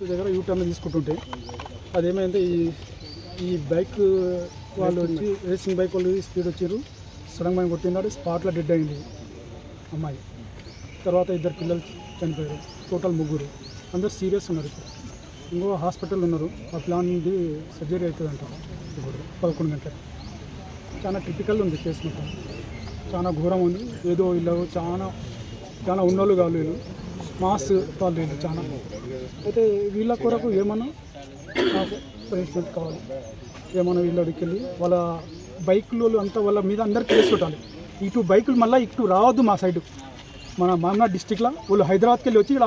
దగ్గర యూటర్న్ తీసుకుంటుంటే అదేమైంది ఈ బైక్ వాళ్ళు వచ్చి రేసింగ్ బైక్ వాళ్ళు స్పీడ్ వచ్చారు, సడన్ గా కొట్టినాడు, స్పాట్లో డెడ్ అయింది అమ్మాయి. తర్వాత ఇద్దరు పిల్లలు చనిపోయారు, టోటల్ ముగ్గురు, అందరు సీరియస్ ఉన్నారు. ఇంకో హాస్పిటల్ ఉన్నారు. ఆ ప్లాన్ నుండి సర్జరీ అవుతుంది అంటారు ఇప్పుడు 11 గంటలకు. చాలా టిపికల్ ఉంది కేసు మొత్తం, చాలా ఘోరం ఉంది. ఏదో వీళ్ళు చాలా ఉన్నోళ్ళు కాదు, వీళ్ళు మాస్ వాళ్ళు వీళ్ళు చాలా. అయితే వీళ్ళ కొరకు ఏమన్నా నాకు పనిష్మెంట్ కావాలి, ఏమన్నా వీళ్ళ అడిగికి వెళ్ళి వాళ్ళ బైకులు అంతా వాళ్ళ మీద అందరు కేసు పెట్టాలి. ఇటు బైకులు మళ్ళీ ఇటు రావద్దు మా సైడు. మన మామనాడ్ డిస్టిక్లో వాళ్ళు హైదరాబాద్కి వెళ్ళి వచ్చి ఇక్కడ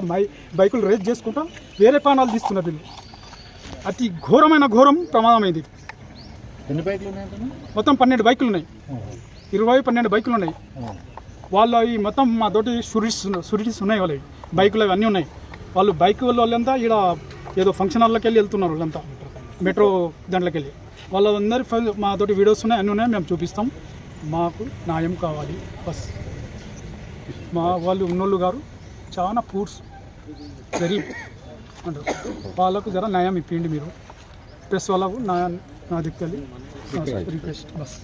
బైకులు రేస్ చేసుకుంటా వేరే ప్రాణాలు తీస్తున్నారు వీళ్ళు. అతి ఘోరమైన ప్రమాదం అయింది. ఎన్ని బైకులు ఉన్నాయి? మొత్తం 12 బైకులు ఉన్నాయి, 12 బైకులు ఉన్నాయి. వాళ్ళు అవి మొత్తం మా తోటి షూరిటీస్ ఉన్నాయి, వాళ్ళవి బైకులు అవన్నీ ఉన్నాయి. వాళ్ళు బైక్ వాళ్ళంతా ఇక్కడ ఏదో ఫంక్షన్ హాల్లోకి వెళ్ళి వెళ్తున్నారు, వాళ్ళంతా మెట్రో దాంట్లోకి వెళ్ళి. వాళ్ళందరి మా తోటి వీడియోస్ ఉన్నాయి, అన్నీ ఉన్నాయి, మేము చూపిస్తాం. మాకు న్యాయం కావాలి బస్. మా వాళ్ళు ఉన్నోళ్ళు గారు చాలా పూర్స్ వెరీ అంటారు, వాళ్ళకు జర న్యాయం ఇప్పిండి మీరు. ప్రెస్ వాళ్ళకు నా దిక్కెళ్ళి రిక్వెస్ట్ బస్.